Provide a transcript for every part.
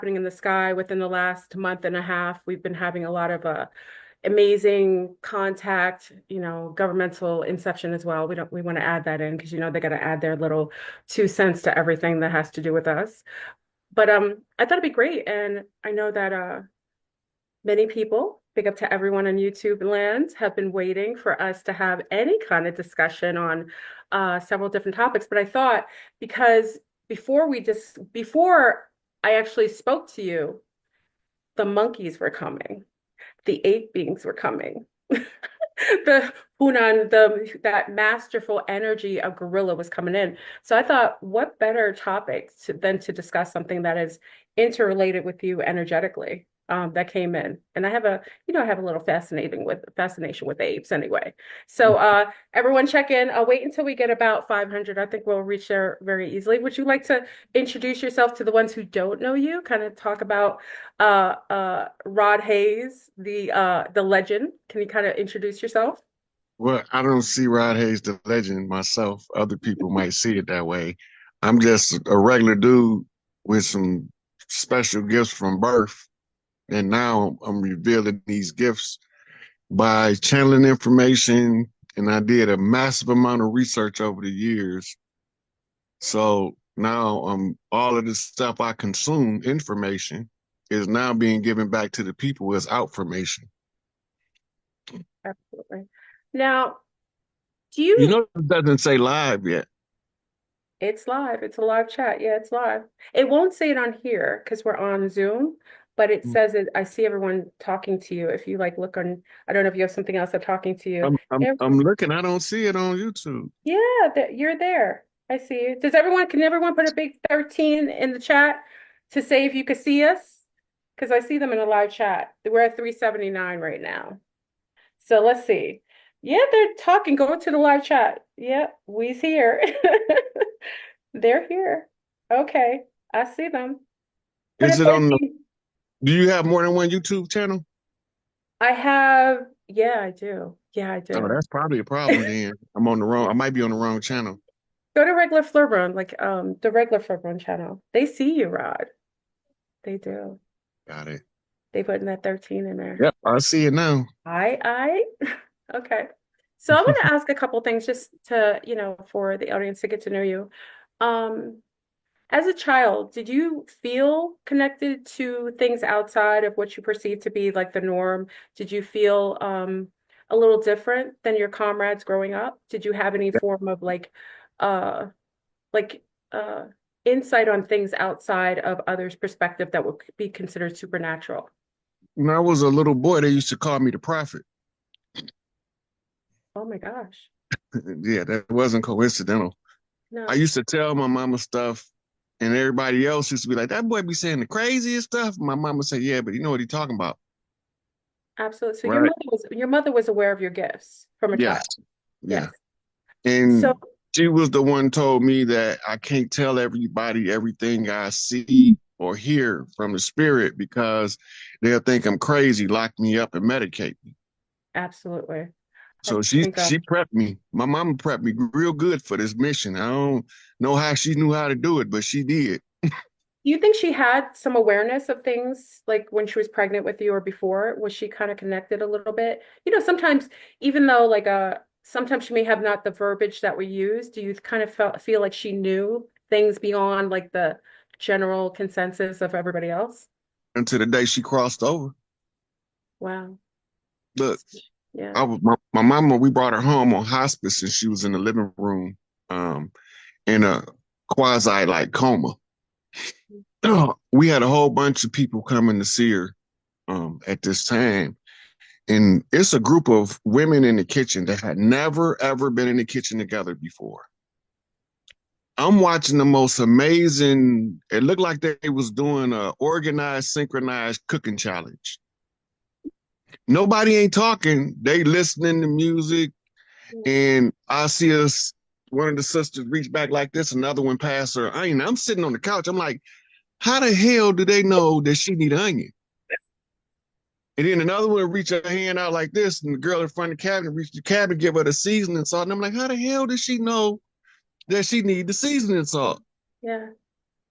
happening in the sky within the last month and a half. We've been having a lot of amazing contact, governmental inception as well. We want to add that in because they got to add their little 2 cents to everything that has to do with us. But I thought it'd be great, and I know that many people, big up to everyone on YouTube land, have been waiting for us to have any kind of discussion on several different topics. But I thought because before I actually spoke to you, the monkeys were coming, the ape beings were coming. The Hunan, that masterful energy of gorilla was coming in. So I thought, what better topic than to discuss something that is interrelated with you energetically, that came in. And I have a little fascination with apes anyway. So everyone check in. I'll wait until we get about 500. I think we'll reach there very easily. Would you like to introduce yourself to the ones who don't know you? Kind of talk about Rod Hayes, the legend. Can you kind of introduce yourself? Well, I don't see Rod Hayes the legend myself. Other people might see it that way. I'm just a regular dude with some special gifts from birth. And now I'm revealing these gifts by channeling information. And I did a massive amount of research over the years. So now all of the stuff I consume, information, is now being given back to the people as outformation. Absolutely. Now, do You you know, it doesn't say live yet. It's live. It's a live chat. Yeah, it's live. It won't say it on here because we're on Zoom, but it says it. I see everyone talking to you. If you like look on, I don't know if you have something else that's talking to you. I'm looking. I don't see it on YouTube. Yeah, you're there. I see you. Can everyone put a big 13 in the chat to say if you could see us? Because I see them in a live chat. We're at 379 right now. So let's see. Yeah, they're talking. Go to the live chat. Yeah, we's here. They're here. Okay, I see them. Put a Is it on the? 13. Do you have more than one YouTube channel? Yeah, I do. Yeah, I Oh, do. that's probably a problem then. I'm on the wrong. I might be on the wrong channel. Go to regular Flurbrun, like the regular Flurbrun channel. They see you, Rod. They do. Got it. They putting that 13 in there. Yep, I see it now. I okay. So I want to ask a couple things just to, for the audience to get to know you. Um, As a child, did you feel connected to things outside of what you perceive to be like the norm? Did you feel a little different than your comrades growing up? Did you have any form of uh like uh insight on things outside of others' perspective that would be considered supernatural? When I was a little boy, they used to call me the prophet. Oh my gosh. Yeah, that wasn't coincidental. I No, used to tell my mama stuff, and everybody else used to be like, "That boy be saying the craziest stuff." My mama said, "Yeah, but you know what he talking about, absolutely. So right?" your mother was aware of your gifts from a Yes, child. yeah. Yes. So And she was the one told me that I can't tell everybody everything I see or hear from the spirit because they'll think I'm crazy, lock me up and medicate me. absolutely. I So she think she prepped me. My mama prepped me real good for this mission. I don't know how she knew how to do it, but she did. Do you think she had some awareness of things like when she was pregnant with you or before? Was she kind of connected a little bit? Sometimes even though sometimes she may have not the verbiage that we use, do you kind of feel like she knew things beyond like the general consensus of everybody else? Until the day she crossed over. Wow. Look, Yeah. my mama, we brought her home on hospice and she was in the living room um in a quasi like coma. We had a whole bunch of people coming to see her at this time. And it's a group of women in the kitchen that had never, ever been in the kitchen together before. I'm watching the most amazing, it looked like they was doing a organized, synchronized cooking challenge. Nobody ain't talking. They listening to music. And I see us, one of the sisters reach back like this, another one pass her onion. I'm sitting on the couch. I'm like, how the hell do they know that she need onion? And then another one reach her hand out like this, and the girl in front of the cabinet reach the cabinet, give her the seasoning salt. And I'm like, how the hell does she know that she need the seasoning salt? Yeah.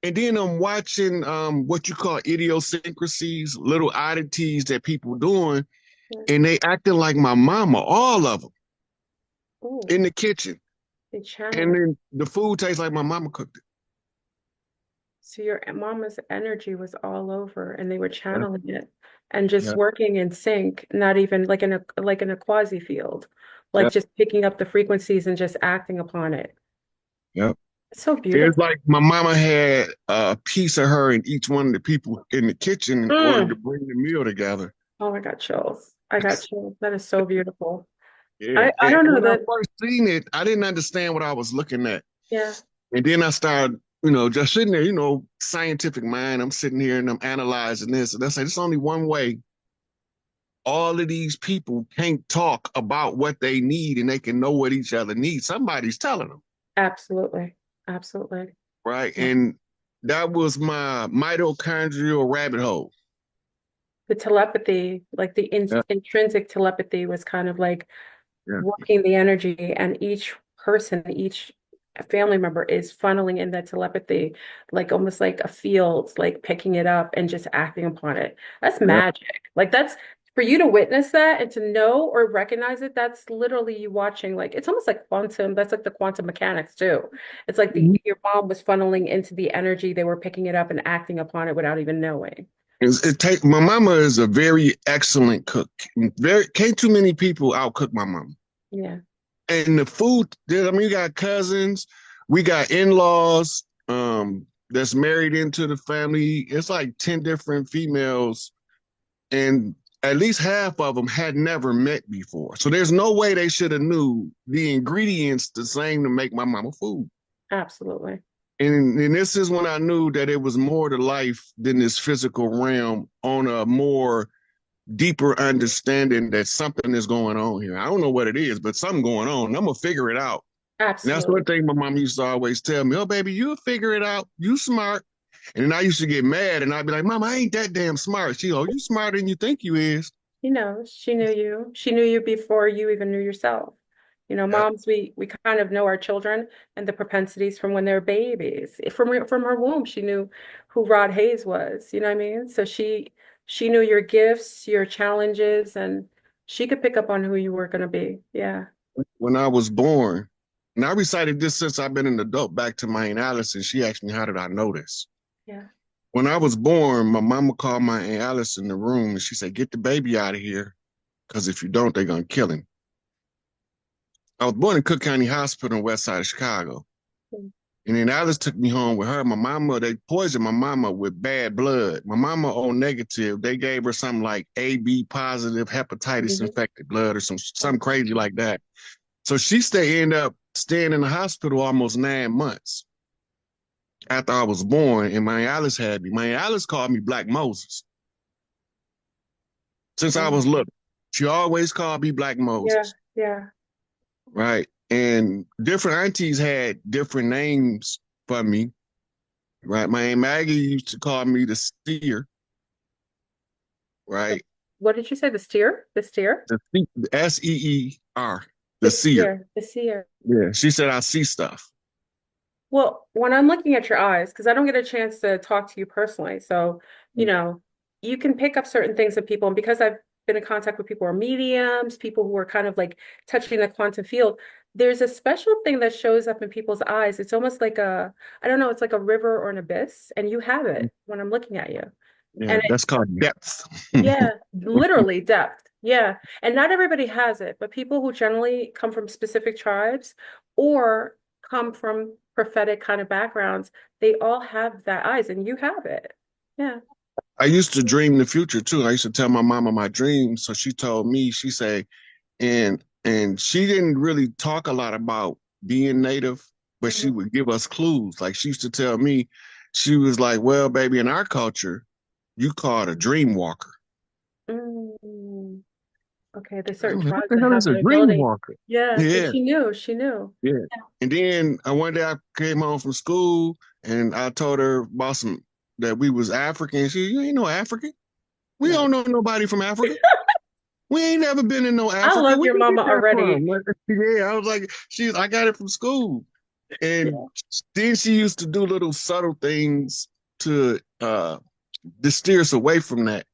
And then I'm watching what you call idiosyncrasies, little oddities that people doing, Yeah. and they acting like my mama, all of them Oh, in the kitchen. they channel And it. then the food tastes like my mama cooked it. So your mama's energy was all over and they were Yeah, channeling it and just yeah, working in sync, not even like in a quasi field, yeah, like just picking up the frequencies and just acting upon it. yeah. It's so It's beautiful. like my mama had a piece of her in each one of the people in the kitchen in order to Mm. bring the meal together. Oh, I got chills. I got chills. That is so beautiful. Yeah. I And don't know when I that. first seen it, I didn't understand what I was looking at. Yeah, And then I started, just sitting there, scientific mind. I'm sitting here and I'm analyzing this. And I say, there's only one way all of these people can't talk about what they need and they can know what each other needs. Somebody's telling them, absolutely. Absolutely. right? Yeah. And that was my mitochondrial rabbit hole. The telepathy, like the in Yeah, intrinsic telepathy was kind of like yeah, working the energy, and each person, each family member is funneling in that telepathy, like almost like a field, like picking it up and just acting upon it. That's yeah. magic. Like that's for you to witness that and to know or recognize it, that's literally you watching, like it's almost like quantum, that's like the quantum mechanics too. It's like Mhm. your mom was funneling into the energy, they were picking it up and acting upon it without even knowing. My mama is a very excellent cook. Very can't too many people outcook my mama. Yeah. And the food, I mean, we got cousins, we got in-laws, that's married into the family. It's like 10 different females, and at least half of them had never met before. So there's no way they should have knew the ingredients the same to make my mama food. Absolutely. And this is when I knew that it was more to life than this physical realm on a more deeper understanding that something is going on here. I don't know what it is, but something going on. I'm gonna figure it out. And that's one Absolutely. thing my mom used to always tell me, oh baby, you'll figure it out. You smart. And then I used to get mad and I'd be like, Mom, I ain't that damn smart. She, oh, you smarter than you think you is. You know, she knew you. She knew you before you even knew yourself. You know, Yep. moms, we kind of know our children and the propensities from when they're babies. From her womb, she knew who Rod Hayes was. You know what I mean? So she knew your gifts, your challenges, and she could pick up on who you were going to be. Yeah. When I was born, and I recited this since I've been an adult back to my Aunt Alice, and she asked me, how did I know this? Yeah. When I was born, my mama called my Aunt Alice in the room and she said, get the baby out of here, because if you don't, they're going to kill him. I was born in Cook County Hospital on the west side of Chicago. And then Alice took me home with her. My mama, they poisoned my mama with bad blood. My mama O negative. They gave her something like AB positive hepatitis Mhm. infected blood or something crazy like that. So ended up staying in the hospital almost 9 months after I was born. And my Alice had me. My Alice called me Black Moses since I was Um, little. She always called me Black yeah. Moses, Yeah. right? And different aunties had different names for me, right? My Aunt Maggie used to call me the seer, right? What did you say? The steer? The steer? The SEER, The the seer. seer. The seer. Yeah, she said I see stuff. Well, when I'm looking at your eyes, because I don't get a chance to talk to you personally, so you know, you can pick up certain things of people, and because I've been in contact with people who are mediums, people who are kind of like touching the quantum field, there's a special thing that shows up in people's eyes. It's almost like I don't know, it's like a river or an abyss, and you have it when I'm looking at you. Yeah, And that's called depth. yeah, literally depth. Yeah. And not everybody has it, but people who generally come from specific tribes or come from prophetic kind of backgrounds, they all have that eyes, and you have it. Yeah. I used to dream the future too. I used to tell my mama my dreams. So she told me, she said, and she didn't really talk a lot about being native, but she Mhm. would give us clues. Like she used to tell me, she was like, well, baby, in our culture, you call it a dream walker. Mm. Okay. There's I certain was like, what tribes the that hell have is a the dream ability. walker? Yeah. And Yeah, she knew. She knew. yeah. And then one day I came home from school and I told her about some that we was African. She, you ain't no African. We No. don't know nobody from Africa. We ain't never been in no I Africa. love Where your you get mama that already. from? Yeah, I was like, I got it from school. And Yeah. then she used to do little subtle things to steer us away from that.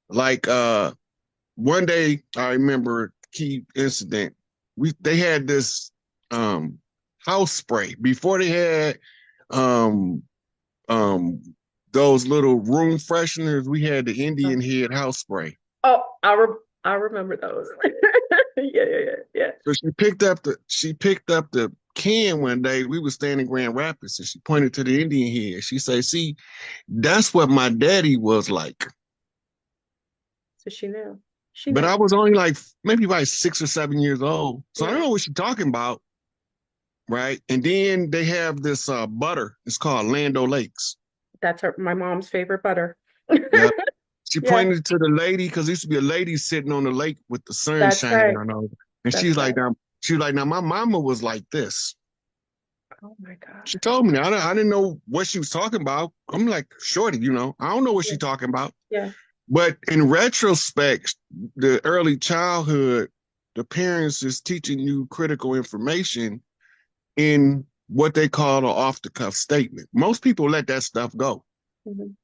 Like one day I remember a key incident. They had this um house spray before they had um um those little room fresheners. We had the Indian head house spray. Oh, I remember those. Yeah, yeah, yeah, yeah. So she picked up the can one day. We were standing in Grand Rapids, and she pointed to the Indian head. She said, "See, that's what my daddy was like." So she knew. She But I knew. was only like maybe like 6 or 7 years old, so I don't Yeah. know what she's talking about, right? And then they have this butter. It's called Lando Lakes. That's my mom's favorite butter. Yeah. She Yeah, pointed to the lady because there used to be a lady sitting on the lake with the sun that's shining right. on her. And That's right. she's like, now my mama was like this. Oh my God. She told me. I didn't know what she was talking about. I'm like, shorty, I don't know what Yeah, she's talking about. yeah. But in retrospect, the early childhood, the parents is teaching you critical information in what they call an off the cuff statement. Most people let that stuff go, Mhm.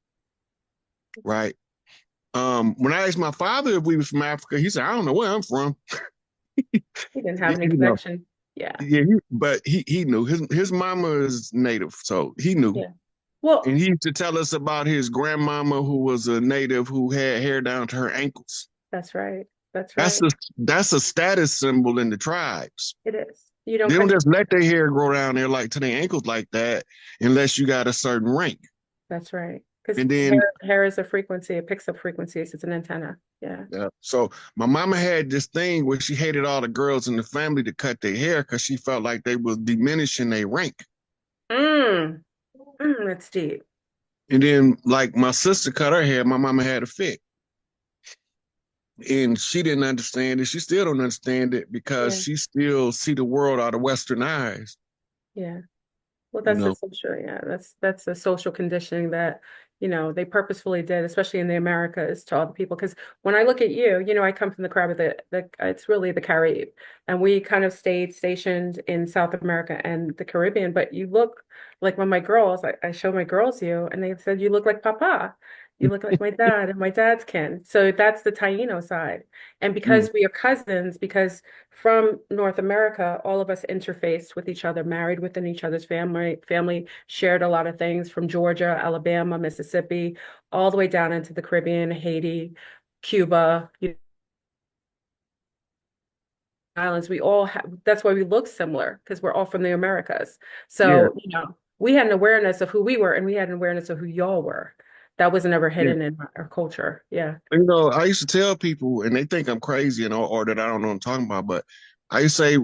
right? When I asked my father if we was from Africa, he said, I don't know where I'm from. He didn't have You any know, connection. Yeah, yeah, but he knew his mama is native, so he knew. yeah. Well, And he used to tell us about his grandmama who was a native who had hair down to her ankles. that's right. That's That's right. a that's a status symbol in the tribes. It is. You don't They don't cut your. just let their hair grow down there like to their ankles like that unless you got a certain rank. That's right. Because And then hair is a frequency. It picks up frequencies. It's an antenna. Yeah. so my mama had this thing where she hated all the girls in the family to cut their hair because she felt like they was diminishing their rank. Mm, that's deep. And then like my sister cut her hair, my mama had a fit. And she didn't understand it. She still don't understand it because Yeah. she still see the world out of Western eyes, Yeah. Well, you that's the know. social, yeah, that's the social conditioning that, they purposefully did, especially in the Americas to all the people. Because when I look at you, I come from the crowd of the it's really the Caraïbe, and we kind of stayed stationed in South America and the Caribbean. But you look like when my girls, I show my girls you, and they said you look like Papa. You look like my dad and my dad's kin. So that's the Taino side. And Mm, because we are cousins, because from North America, all of us interfaced with each other, married within each other's family shared a lot of things from Georgia, Alabama, Mississippi, all the way down into the Caribbean, Haiti, Cuba, islands. We all have, that's why we look similar, because we're all from the Americas. yeah, So, we had an awareness of who we were and we had an awareness of who y'all were. That was never yeah. hidden in our culture. Yeah. I used to tell people, and they think I'm crazy, or that I don't know what I'm talking about, but I used to say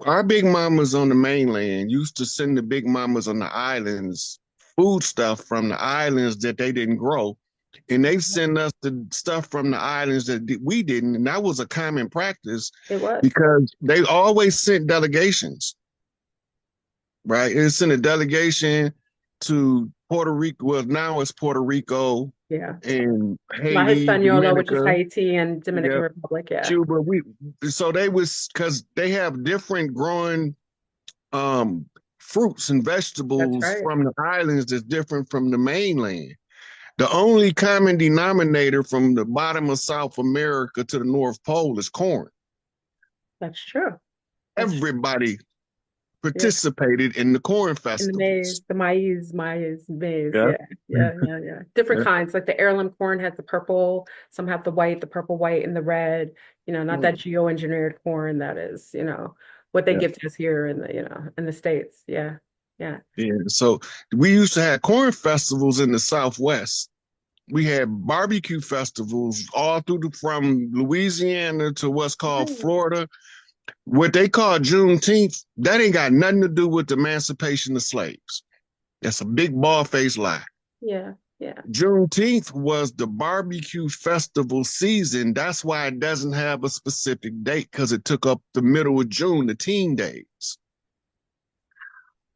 our big mamas on the mainland used to send the big mamas on the islands food stuff from the islands that they didn't grow. And they send us the stuff from the islands that we didn't. And that was a common practice It was. because they always sent delegations, right? It sent a delegation to Puerto Rico. Well, now it's Puerto Rico Yeah. and La Haiti, Hispaniola, which is Dominica, Haiti and Dominican yep, Republic. Yeah. Cuba. So they was because they have different growing um fruits and That's vegetables right. from the islands that's different from the mainland. The only common denominator from the bottom of South America to the North Pole is corn. That's true. That's true. Everybody Yeah. participated in the corn In the festivals. maize, maize. Yeah. Yeah. Yeah. Yeah. Yeah. Different Yeah. kinds. Like the heirloom corn has the purple, some have the purple, white, and the red, not that geo-engineered corn that is, what they Yeah. give to us here in the States. Yeah. Yeah. Yeah. So we used to have corn festivals in the Southwest. We had barbecue festivals all through from Louisiana to what's called Right. Florida. What they call Juneteenth, that ain't got nothing to do with the emancipation of slaves. That's a big bald-faced lie. Yeah. Yeah. Juneteenth was the barbecue festival season. That's why it doesn't have a specific date because it took up the middle of June, the teen days.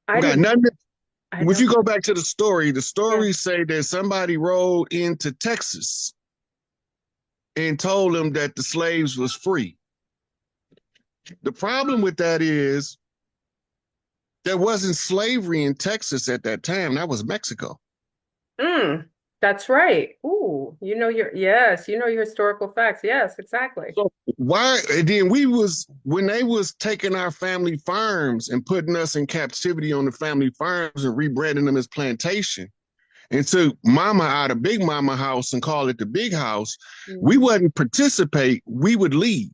I Got didn't know. nothing. I If know. you go back to the Yeah. stories say that somebody rode into Texas and told them that the slaves was free. The problem with that is There wasn't slavery in Texas at that time. That was Mexico. Mm, that's right. Ooh, yes, you know your historical facts. Yes, exactly. So why and then we was when they was taking our family farms and putting us in captivity on the family farms and rebranding them as plantation and took mama out of big mama house and call it the big house, we Mhm. wouldn't participate, we would leave.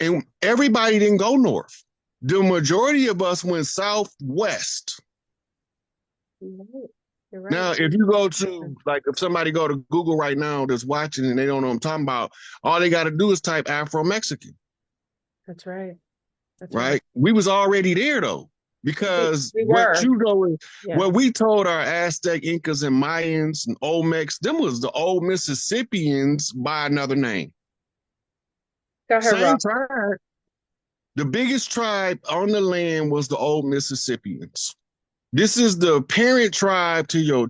And everybody didn't go north. The majority of us went southwest. You're right. You're Now, right. if you go to, like, if somebody go to Google right now that's watching and they don't know what I'm talking about, all they got to do is type Afro-Mexican, That's right. That's right. right? We was already there, though, because We what were. you know is Yeah. what we told our Aztec, Incas, and Mayans and Olmecs, them was the old Mississippians by another name. Go ahead, Same Rob. tribe. The biggest tribe on the land was the old Mississippians. This is the parent tribe to your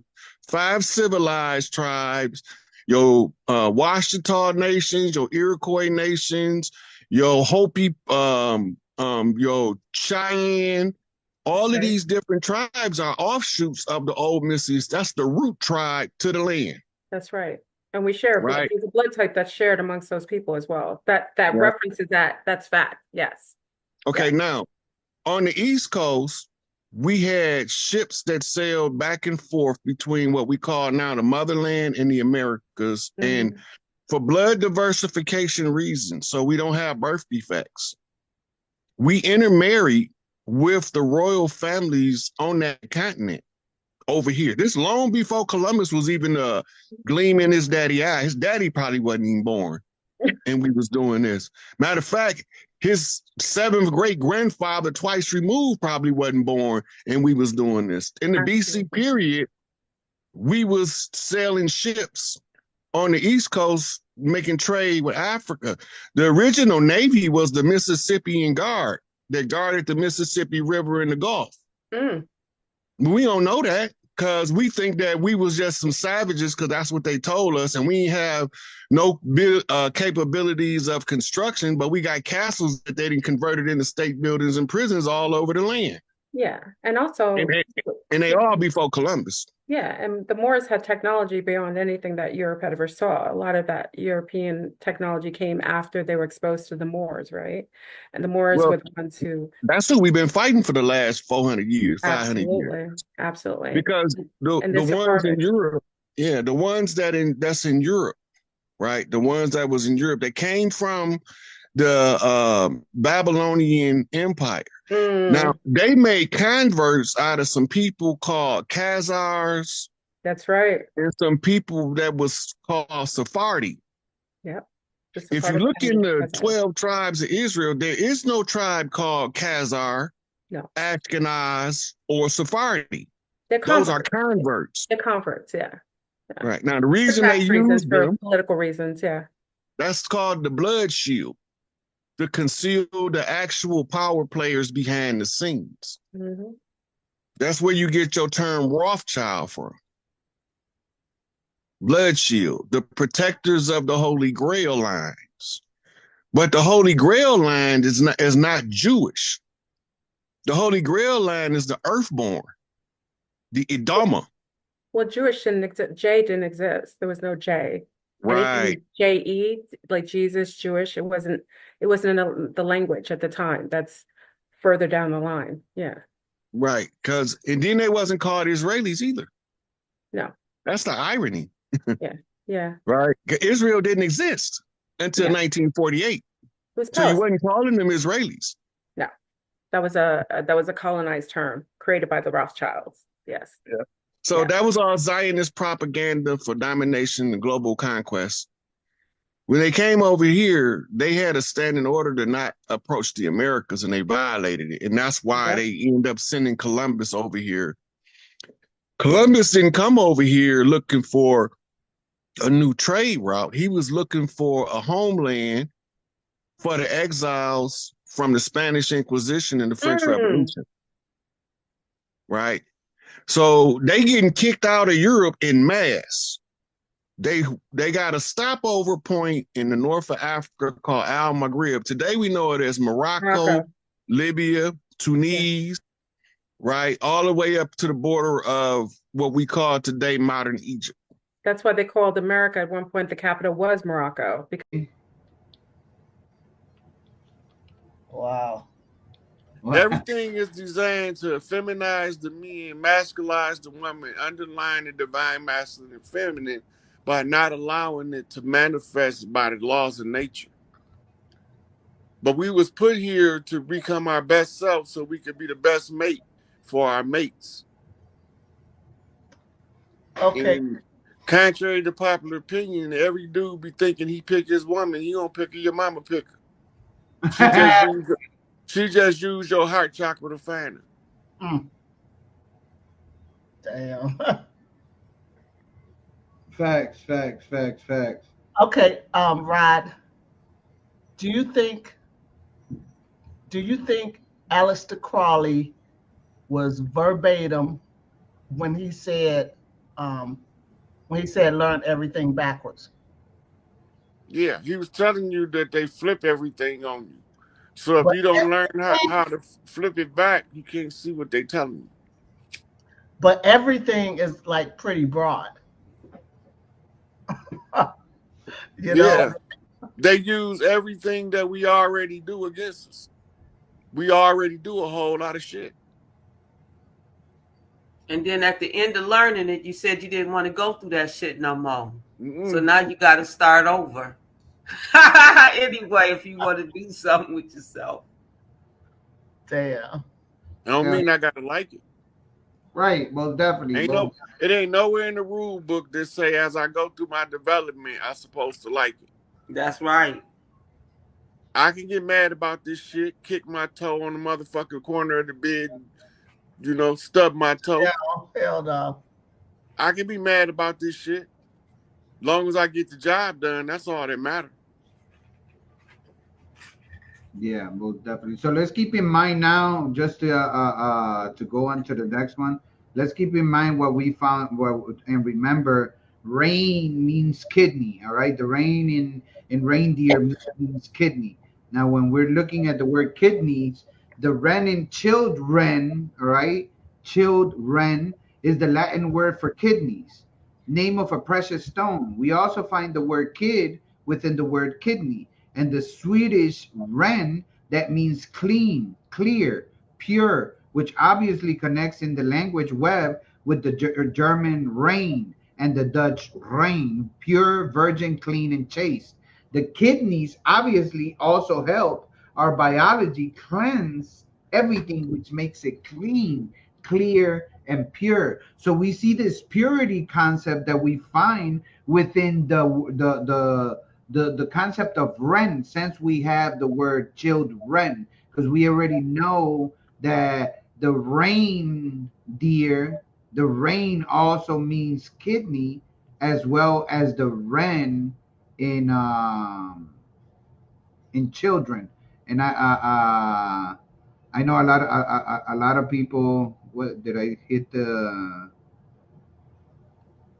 five civilized tribes, your Washita nations, your Iroquois nations, your Hopi, your Cheyenne. That's All of right. these different tribes are offshoots of the old Mississippi. That's the root tribe to the land, That's right. And we share blood. right? There's a blood type that's shared amongst those people as well. That Right. references that. That's fact. Yes. Okay, Yes. now on the East Coast, we had ships that sailed back and forth between what we call now the motherland and the Americas. And Hmm. for blood diversification reasons, so we don't have birth defects, we intermarried with the royal families on that continent over here. This long before Columbus was even a gleam in his daddy eye. His daddy probably wasn't even born. And we was doing this. Matter of fact, his seventh great grandfather, twice removed, probably wasn't born, and we was doing this. In the BC Absolutely. period, we was sailing ships on the East Coast, making trade with Africa. The original Navy was the Mississippian Guard that guarded the Mississippi River and the Gulf. Mm, We don't know that because we think that we was just some savages because that's what they told us, and we have no capabilities of construction, but we got castles that they didn't converted into state buildings and prisons all over the land, yeah. And and also, they all before Columbus. yeah, and the Moors had technology beyond anything that Europe had ever saw. A lot of that European technology came after they were exposed to the Moors, right? And the Moors Well, were the ones who that's who we've been fighting for the last 400 years, 500 years, absolutely, absolutely. because the And the the ones in Sephardics. Europe, yeah, the ones that's in Europe, right? The ones that was in Europe that came from the Babylonian Empire. Now, Mm, they made converts out of some people called Khazars that's right. and some people that was called Sephardi. Yep. The If you Sephardic look and in the the Khazars. 12 tribes of Israel, there is no tribe called Khazar, No, Ashkenaz, or Sephardi. they're Those are converts. converts. They're converts, yeah. Yeah. Right. Now, the For reason they tax reasons, use for them, political reasons, yeah. that's called the blood shield to conceal the actual power players behind the scenes. Hmm. That's where you get your term Rothschild from. Blood shield, the protectors of the Holy Grail lines. But the Holy Grail line is not Jewish. The Holy Grail line is the earthborn, the Idama. Well, Jewish didn't exist. J didn't exist. There was no J. Right, Anything J-E, like Jesus, Jewish, it wasn't in the language at the time. That's further down the line. Yeah. right. And then they wasn't called Israelis either. No. That's the irony, Yeah. Yeah. right? Israel didn't exist until Yeah. It 1948. was So you Palestine. wasn't calling them Israelis. No. That was a colonized term created by the Rothschilds. Yes. Yeah. So Yeah. that was all Zionist propaganda for domination and global conquest. When they came over here, they had a standing order to not approach the Americas, and they violated it. And that's why Yep. they end up sending Columbus over here. Columbus didn't come over here looking for a new trade route. He was looking for a homeland for the exiles from the Spanish Inquisition and the French Mm, Revolution, right? So they getting kicked out of Europe in mass. They they got a stopover point in the north of Africa called Al Maghrib. Today we know it as Morocco, Morocco. Libya, Yeah. Tunis, right? All the way up to the border of what we call today modern Egypt. That's why they called America at one point the capital was Morocco. Because Wow. Wow. Everything is designed to feminize the men, masculize the woman, underline the divine masculine and feminine by not allowing it to manifest by the laws of nature. But we was put here to become our best self so we could be the best mate for our mates. Okay. And contrary to popular opinion, every dude be thinking he pick his woman, he don't pick her, your mama pick her. She just used she just used your heart chakra to find her. Mm, damn. Facts, facts, facts, facts. Okay, Rod, do you think do you think Aleister Crowley was verbatim when he said um, learn everything backwards? Yeah, he was telling you that they flip everything on you. So if But you don't learn everything, how to flip it back, you can't see what they telling you. but everything is like pretty broad. you know, Yeah, they use everything that we already do against us. We already do a whole lot of shit. And then at the end of learning it, you said you didn't want to go through that shit no more. So Mm-mm. now you got to start over. Anyway, if you want to do something with yourself. damn. I don't Yeah, mean I gotta like it. right. Well, definitely. Ain't Well, no, it ain't nowhere in the rule book that say as I go through my development, I supposed to like it. That's right. I can get mad about this shit, kick my toe on the motherfucking corner of the bed, stub my toe. Hell no. I can be mad about this shit. Long as I get the job done, that's all that matters. yeah, most definitely. So let's keep in mind now, just to go on to the next one. Let's keep in mind what we found. And remember, rain means kidney. All right, the rain in reindeer means kidney. Now, when we're looking at the word kidneys, the ren in children, all right, children is the Latin word for kidneys, name of a precious stone. We also find the word kid within the word kidney, and the Swedish ren, that means clean, clear, pure, which obviously connects in the language web with the German rain and the Dutch rain, pure, virgin, clean, and chaste. The kidneys obviously also help our biology cleanse everything, which makes it clean, clear, and pure. So we see this purity concept that we find within the concept of ren, since we have the word children, because we already know that the rain deer, the rain also means kidney, as well as the ren in children. And I know a lot of people. What did I hit the?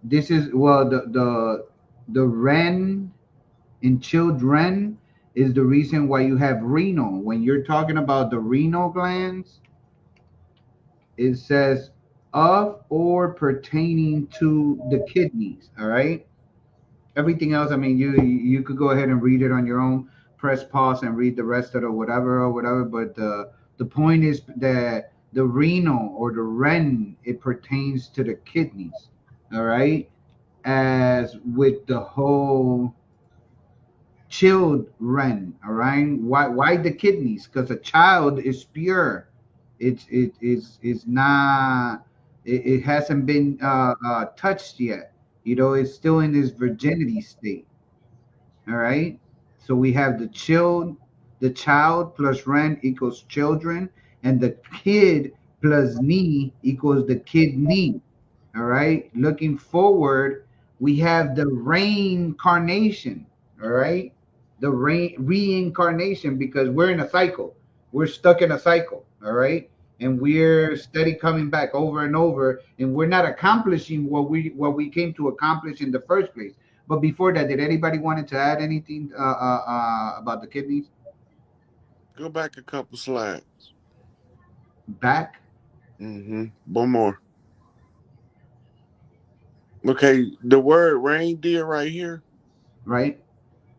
This is, well, the ren in children is the reason why you have renal. When you're talking about the renal glands, it says of or pertaining to the kidneys. All right. Everything else, I mean, you could go ahead and read it on your own. Press pause and read the rest of it, or whatever. But the point is that the renal or the ren, it pertains to the kidneys. All right. As with the whole children, all right. Why the kidneys? Because a child is pure. It's not, it hasn't been touched yet. It's still in this virginity state. All right. So we have the child plus ren equals children, and the kid plus knee equals the kidney. All right. Looking forward, we have the reincarnation. All right. The reincarnation, because we're in a cycle. We're stuck in a cycle. All right. And we're steady coming back over and over, and we're not accomplishing what we came to accomplish in the first place. But before that, did anybody wanted to add anything about the kidneys? Go back a couple slides. Back, One more. Okay, the word reindeer right here, right?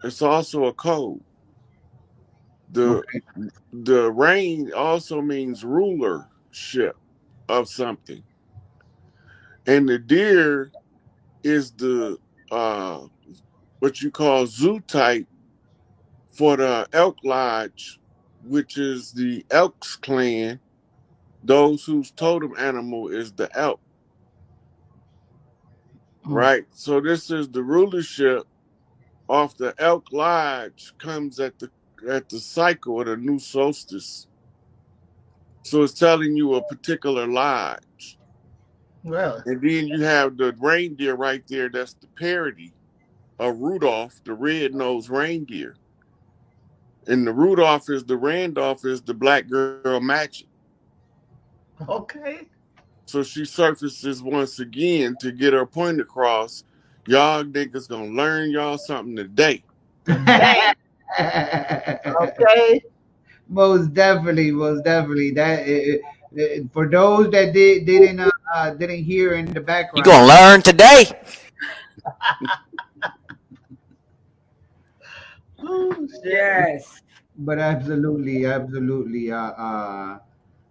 it's also a code. The Okay. the reign also means rulership of something. And the deer is the what you call zoo type for the elk lodge, which is the Elks clan, those whose totem animal is the elk, Mm. right? So this is the rulership off the elk lodge comes at the cycle of the new solstice. So it's telling you a particular lodge. Really? And then you have the reindeer right there, that's the parody of Rudolph, the red-nosed reindeer. And the Rudolph is the Randolph is the black girl matching. Okay. So she surfaces once again to get her point across. Y'all niggas gonna learn y'all something today. Today. Okay. Most definitely, most definitely. That for those that didn't hear in the You background, gonna learn today. Oh shit. Yes. but absolutely, absolutely.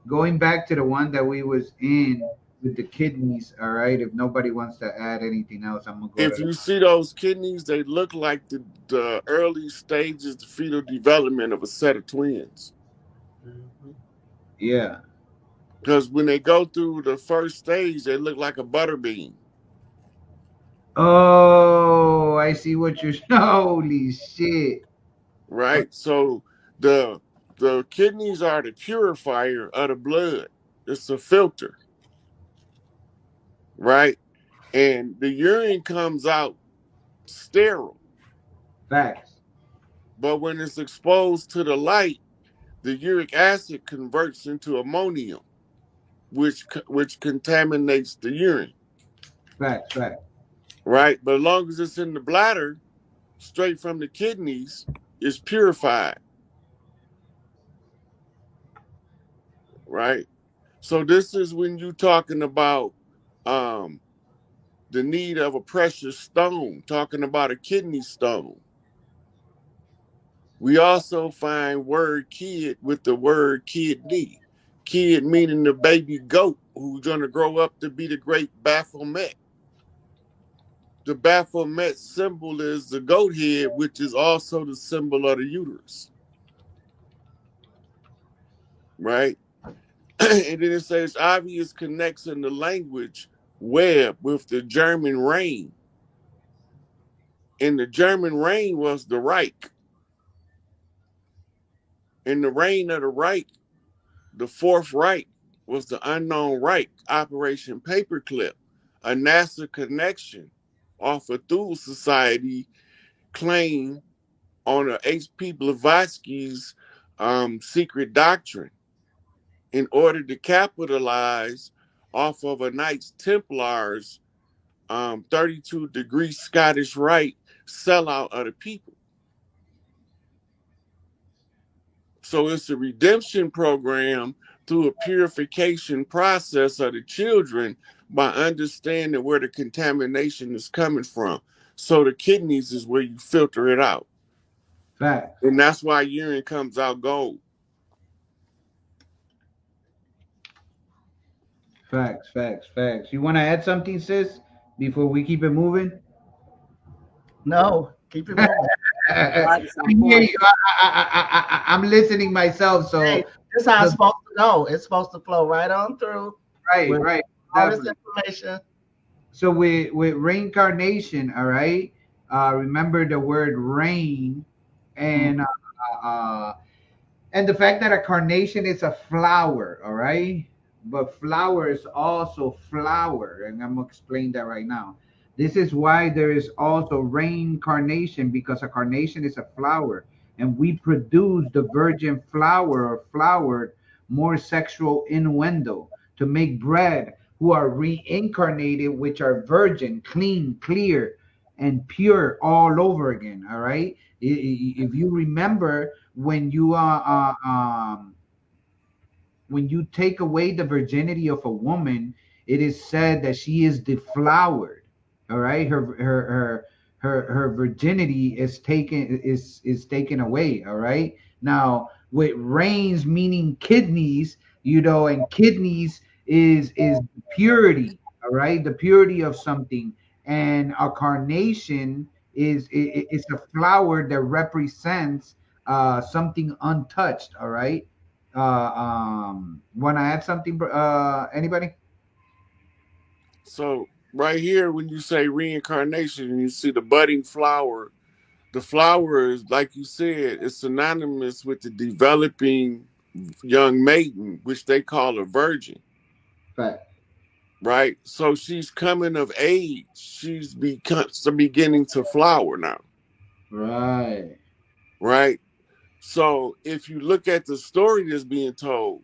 Going back to the one that we was in with the kidneys. All right. If nobody wants to add anything else, I'm gonna go If to you see those kidneys, they look like the early stages of fetal development of a set of twins. yeah. Because when they go through the first stage, they look like a butter bean, Oh, I see what you're. Holy shit. right? So the the kidneys are the purifier of the blood. It's a filter, right? And the urine comes out sterile. Facts. But when it's exposed to the light, the uric acid converts into ammonium, which contaminates the urine, Facts. Facts. right? But as long as it's in the bladder, straight from the kidneys, it's purified, right? So this is when you talking about um, the need of a precious stone, talking about a kidney stone. We also find word kid with the word kidney. Kid meaning the baby goat who's going to grow up to be the great Baphomet. The Baphomet symbol is the goat head, which is also the symbol of the uterus, right? And then it says obvious connection to language web with the German reign. And the German reign was the Reich. In the reign of the Reich, the Fourth Reich was the unknown Reich, Operation Paperclip, a NASA connection off of Thule Society claim on a H.P. Blavatsky's secret doctrine in order to capitalize off of a Knights Templars 32-degree Scottish Rite sellout of the people. So it's a redemption program through a purification process of the children by understanding where the contamination is coming from. So the kidneys is where you filter it out. Facts. And that's why urine comes out gold. Facts. Facts. Facts. You want to add something, sis, before we keep it moving? No, keep it moving. I Like some hear points. you. I'm listening myself. Hey, So, this is how it's the, supposed to go. It's supposed to flow right on through right, with right, all this definitely. information. So with reincarnation, all right. Remember the word rain, Mm. and and the fact that a carnation is a flower, all right? But flower is also flower, and I'm gonna explain that right now. This is why there is also reincarnation, because a carnation is a flower, and we produce the virgin flower or flowered more sexual innuendo to make bread, who are reincarnated, which are virgin, clean, clear, and pure all over again. All right. If you remember when you when you take away the virginity of a woman, it is said that she is deflowered. All right, her virginity is taken away. All right. Now with rains meaning kidneys, and kidneys is purity. All right, the purity of something, and a carnation is a flower that represents something untouched. All right. Want to add something? Anybody? So right here, when you say reincarnation, and you see the budding flower, the flower is, like you said, is synonymous with the developing young maiden, which they call a virgin. Fact. Right? So she's coming of age. She's beginning to flower now. Right. Right? So if you look at the story that's being told,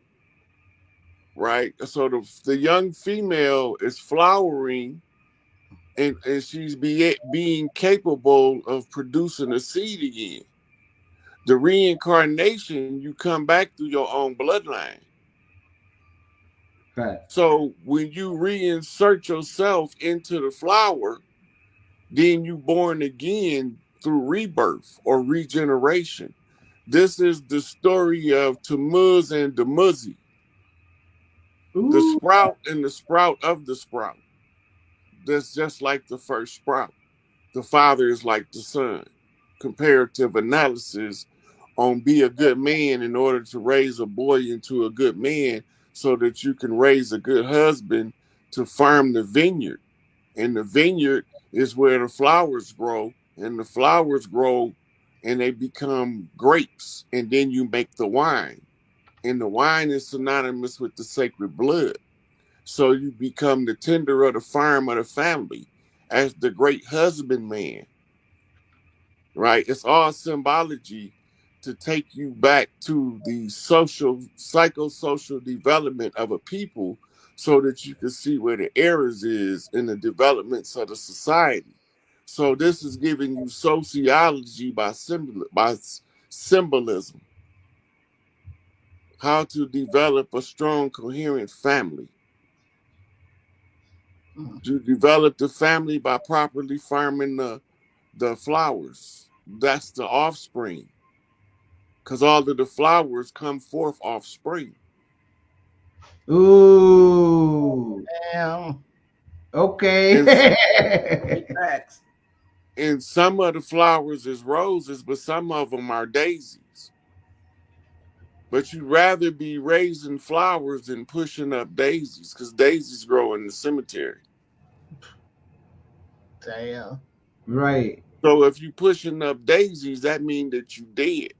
right? So the young female is flowering, and she's being capable of producing a seed again. The reincarnation, you come back through your own bloodline. Fact. So when you reinsert yourself into the flower, then you born again through rebirth or regeneration. This is the story of Tammuz and Dumuzi, the Ooh. sprout and the sprout of the sprout. That's just like the first sprout. The father is like the son. Comparative analysis on be a good man in order to raise a boy into a good man so that you can raise a good husband to farm the vineyard. And the vineyard is where the flowers grow, and the flowers grow and they become grapes, and then you make the wine. And the wine is synonymous with the sacred blood. So you become the tender of the farm of the family as the great husbandman, right? It's all symbology to take you back to the social, psychosocial development of a people so that you can see where the errors is in the developments of the society. So this is giving you sociology by symbolism, how to develop a strong, coherent family. To develop the family by properly farming the flowers. That's the offspring. Because all of the flowers come forth offspring. Ooh. Damn. And, Okay. Facts. and some of the flowers is roses, but some of them are daisies. But you'd rather be raising flowers than pushing up daisies because daisies grow in the cemetery. Damn. Right. So if you pushing up daisies, that means that you dead.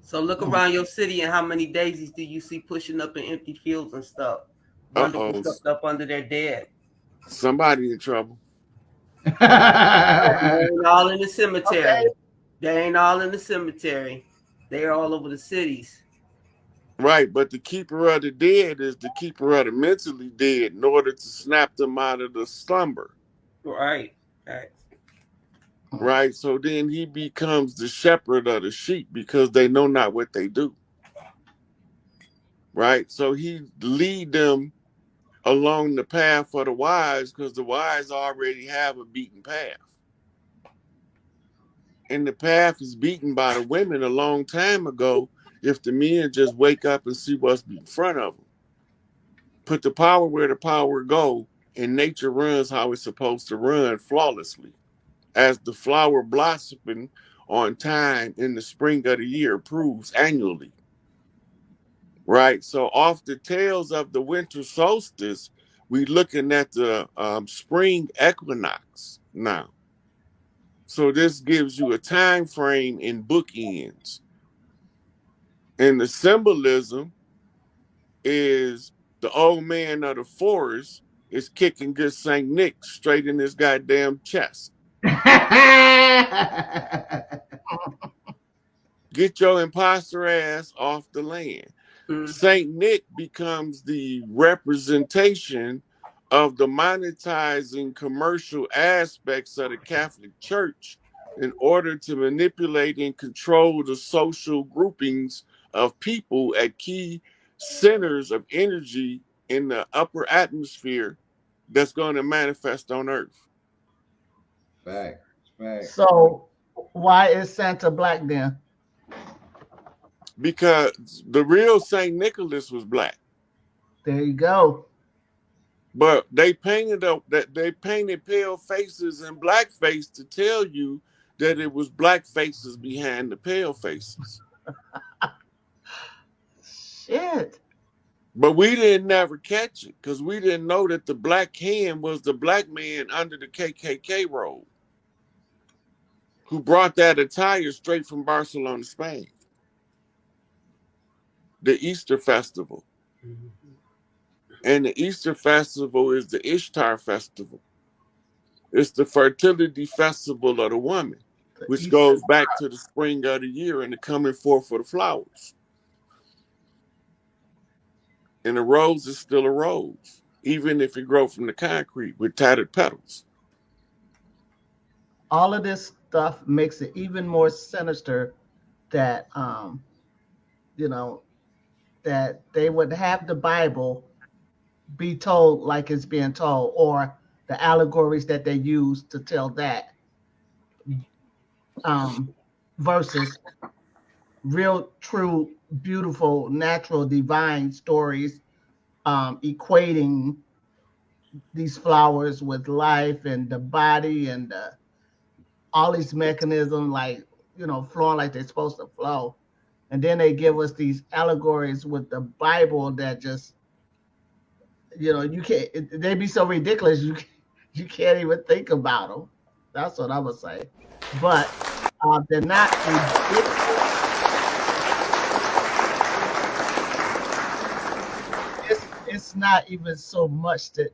So look around your city and how many daisies do you see pushing up in empty fields and stuff? Wonder Uh-oh. what's up under their dead. Somebody in trouble. They ain't all in the cemetery. Okay. They ain't all in the cemetery. They are all over the cities. Right, but the keeper of the dead is the keeper of the mentally dead in order to snap them out of the slumber. Right. Right. Right, so then he becomes the shepherd of the sheep because they know not what they do. Right, so he lead them along the path for the wise because the wise already have a beaten path. And the path is beaten by the women a long time ago if the men just wake up and see what's in front of them. Put the power where the power go, and nature runs how it's supposed to run flawlessly. As the flower blossoming on time in the spring of the year proves annually. Right? So off the tails of the winter solstice, we looking at the spring equinox now. So this gives you a time frame in bookends. And the symbolism is the old man of the forest is kicking good Saint Nick straight in his goddamn chest. Get your imposter ass off the land. Saint Nick becomes the representation of the monetizing commercial aspects of the Catholic Church in order to manipulate and control the social groupings of people at key centers of energy in the upper atmosphere that's going to manifest on Earth. Fact. Fact. So why is Santa black then? Because the real Saint Nicholas was black, There you go. but they painted pale faces and black face to tell you that it was black faces behind the pale faces. Shit. But we didn't never catch it because we didn't know that the black hand was the black man under the KKK robe who brought that attire straight from Barcelona, Spain. The Easter Festival. And the Easter Festival is the Ishtar Festival. It's the fertility festival of the woman, The which Easter. goes back to the spring of the year and the coming forth of the flowers. And a rose is still a rose, even if it grows from the concrete with tattered petals. All of this stuff makes it even more sinister that you know, that they would have the Bible be told like it's being told, or the allegories that they use to tell that, um, versus real, true, beautiful, natural, divine stories, equating these flowers with life and the body and all these mechanisms, like, flowing like they're supposed to flow. And then they give us these allegories with the Bible that just, you can't. They be so ridiculous. You can't even think about them. That's what I would say. But they're not ridiculous. It's not even so much that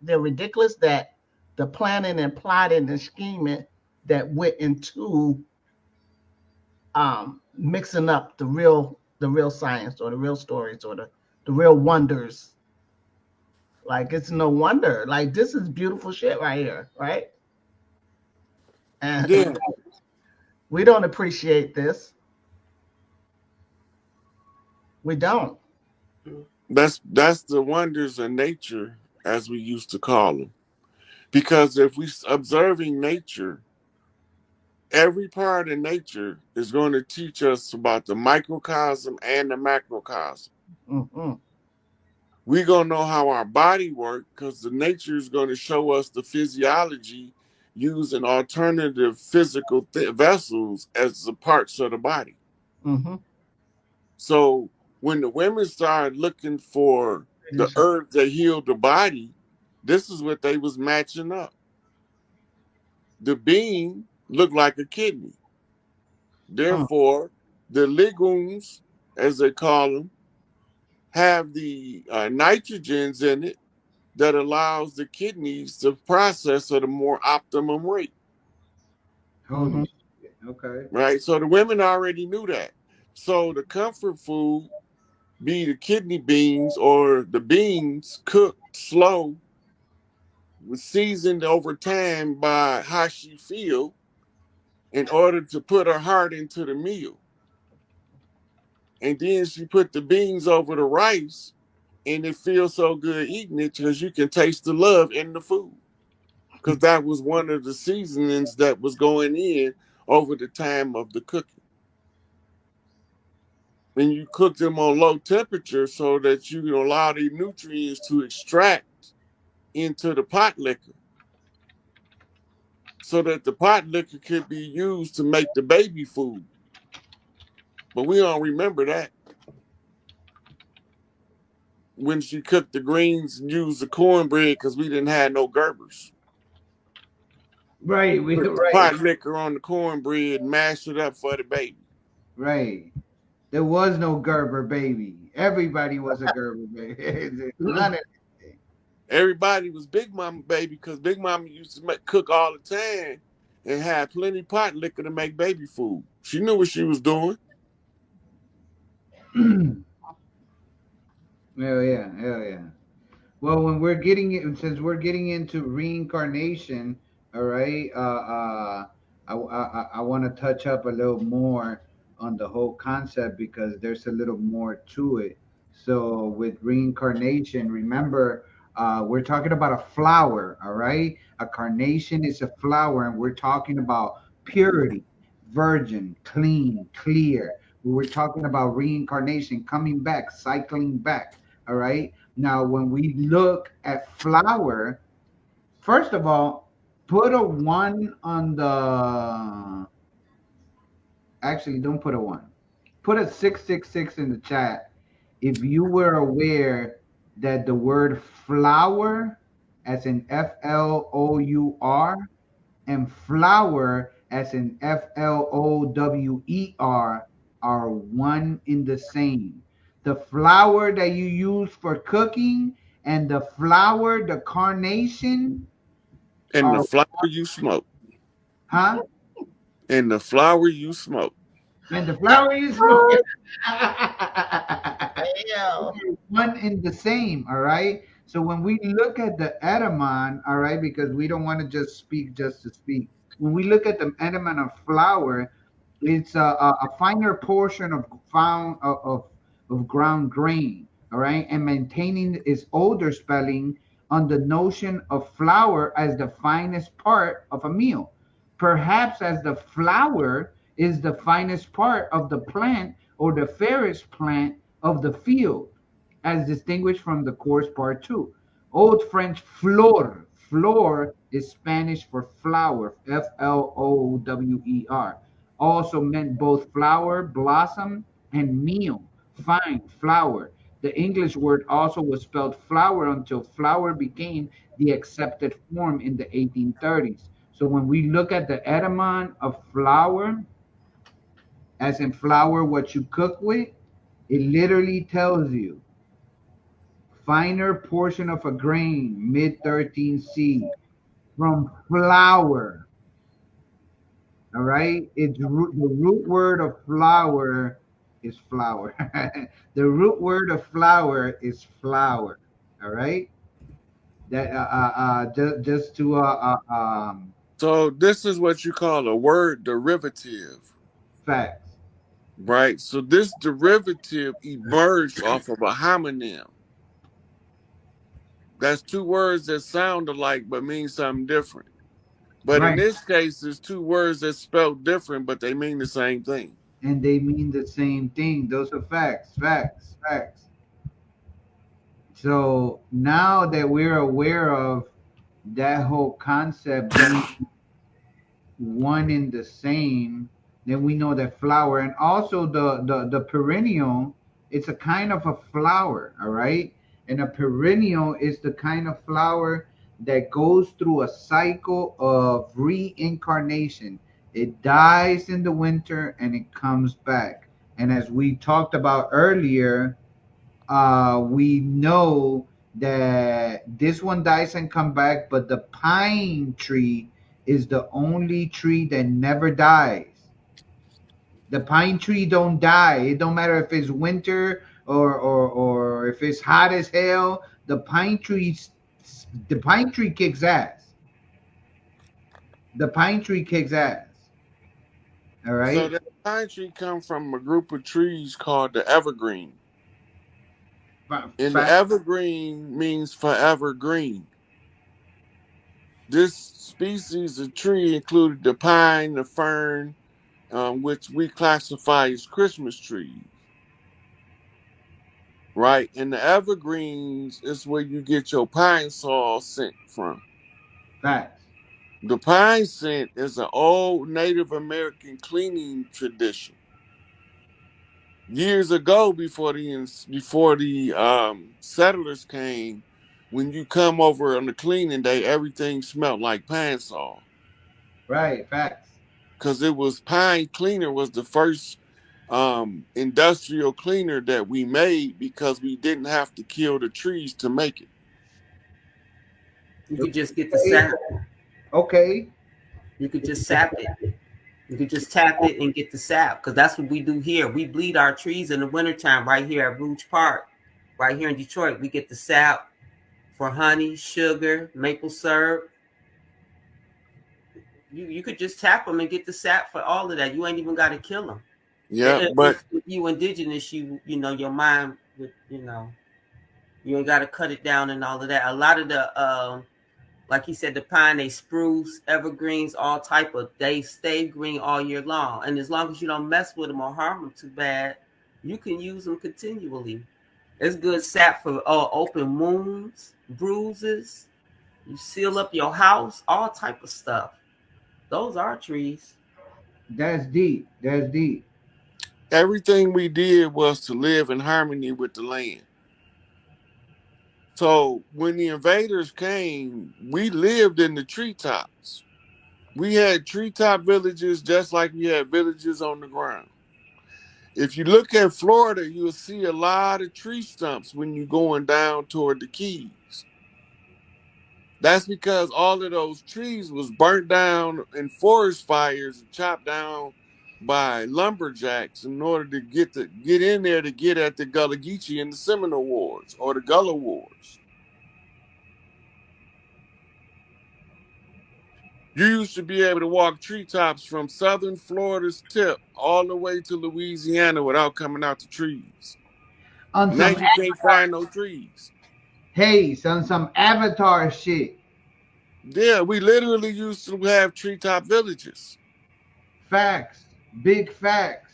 they're ridiculous, that the planning and plotting and scheming that went into mixing up the real science, or the real stories, or the real wonders. Like, it's no wonder. Like, this is beautiful shit right here, right? And Yeah, we don't appreciate this. We don't. that's the wonders of nature, as we used to call them. Because if we observing nature, every part of nature is going to teach us about the microcosm and the macrocosm. Mm-hmm. We're going to know how our body works because the nature is going to show us the physiology using alternative physical vessels as the parts of the body. Mm-hmm. So when the women started looking for the herbs that healed the body, this is what they was matching up. The bean looked like a kidney. Therefore, the legumes, as they call them, have the nitrogens in it that allows the kidneys to process at a more optimum rate. Mm-hmm. Holy shit. Okay. Right? So the women already knew that. So the comfort food be the kidney beans or the beans cooked slow, seasoned over time by how she feel in order to put her heart into the meal. And then she put the beans over the rice, and it feels so good eating it because you can taste the love in the food. Because that was one of the seasonings that was going in over the time of the cooking. And you cook them on low temperature so that you can allow the nutrients to extract into the pot liquor, so that the pot liquor could be used to make the baby food. But we don't remember that. When she cooked the greens and used the cornbread because we didn't have no Gerbers. Right. Put the Right. pot liquor on the cornbread and mash it up for the baby. Right. There was no Gerber baby. Everybody was a Gerber baby. None of it. Everybody was Big Mama baby because Big Mama used to cook all the time and had plenty pot liquor to make baby food. She knew what she was doing. Hell yeah. Hell yeah. Well, when we're getting it, since we're getting into reincarnation, all right. I want to touch up a little more on the whole concept because there's a little more to it. So with reincarnation, remember, we're talking about a flower, all right? A carnation is a flower, and we're talking about purity, virgin, clean, clear. We were talking about reincarnation, coming back, cycling back, all right? Now, when we look at flower, first of all, put a one on the. Actually, don't put a one. Put a 666 in the chat if you were aware that the word flower, as in FLOUR, and flower, as in FLOWER, are one in the same. The flower that you use for cooking and the flower, the carnation, And the are, flower you smoke. huh? And the flower you smoke. And the flower is smoking. Damn. One in the same, all right? So when we look at the Edaman, all right, because we don't want to just speak just to speak. When we look at the Edaman of flour, it's a finer portion of found of ground grain, all right, and maintaining its older spelling on the notion of flour as the finest part of a meal, perhaps as the flower is the finest part of the plant or the fairest plant of the field, as distinguished from the coarse part too. Old French fleur, fleur is Spanish for flower, FLOWER, also meant both flower, blossom, and meal, fine flour. The English word also was spelled flower until flour became the accepted form in the 1830s. So when we look at the etymon of flour, as in flour, what you cook with, it literally tells you finer portion of a grain, mid 13C, from flour. All right, the root word of flour is flour. The root word of flour is flour. All right, that just to So this is what you call a word derivative, facts. right? So this derivative emerged off of a homonym. That's two words that sound alike but mean something different. But in Right, this case, it's two words that spelled different, but they mean the same thing. and they mean the same thing. Those are facts, facts, facts. So now that we're aware of that whole concept being one in the same, then we know that flower, and also the perennial, it's a kind of a flower, all right? And a perennial is the kind of flower that goes through a cycle of reincarnation. It dies in the winter and it comes back. And as we talked about earlier, we know that this one dies and come back, but the pine tree is the only tree that never dies. The pine tree don't die. It don't matter if it's winter or if it's hot as hell. The pine tree kicks ass. The pine tree kicks ass. All So right. the pine tree comes from a group of trees called the evergreen. And the Fact. evergreen means forever green. This species of tree included the pine, the fern, which we classify as Christmas trees, right? And the evergreens is where you get your pine sol scent from. Facts. The pine scent is an old Native American cleaning tradition. Years ago, before the settlers came, when you come over on the cleaning day, everything smelled like pine sol Right. Facts. because it was pine cleaner was the first industrial cleaner that we made because we didn't have to kill the trees to make it. You could just get the sap. Okay. You could just sap it. You could just tap it and get the sap, because that's what we do here. We bleed our trees in the wintertime right here at Rouge Park, right here in Detroit. We get the sap for honey, sugar, maple syrup. You could just tap them and get the sap for all of that. You ain't even got to kill them. Yeah, but If you indigenous, you know your mind would, you know, you ain't got to cut it down and all of that. A lot of the like he said, the pine, they spruce, evergreens, all type of, they stay green all year long. And as long as you don't mess with them or harm them too bad, you can use them continually. It's good sap for open wounds, bruises. You seal up your house, all type of stuff. Those are trees. That's deep. That's deep. everything we did was to live in harmony with the land. So when the invaders came, we lived in the treetops. We had treetop villages just like we had villages on the ground. If you look at Florida, you'll see a lot of tree stumps when you're going down toward the Keys. That's because all of those trees was burnt down in forest fires and chopped down by lumberjacks in order to get in there to get at the Gullah Geechee and the Seminole Wars or the Gullah Wars. You used to be able to walk treetops from southern Florida's tip all the way to Louisiana without coming out the trees. On Now some you can't find no trees. Hey, on some Avatar shit. Yeah, we literally used to have treetop villages. Facts. Big facts.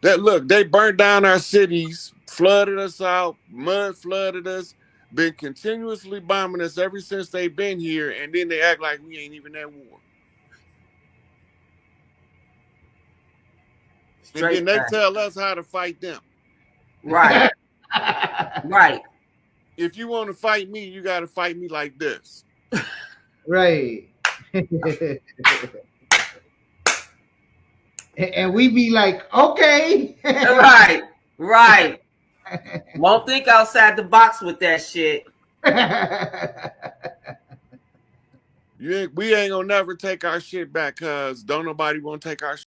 That look, they burnt down our cities, flooded us out, mud flooded us, been continuously bombing us ever since they've been here, and then they act like we ain't even at war. And then Straight they back. tell us how to fight them. Right. Right. If you want to fight me, you got to fight me like this. Right. And we be like, okay. Right. Right. Won't think outside the box with that shit. We ain't gonna never take our shit back, cause don't nobody want to take our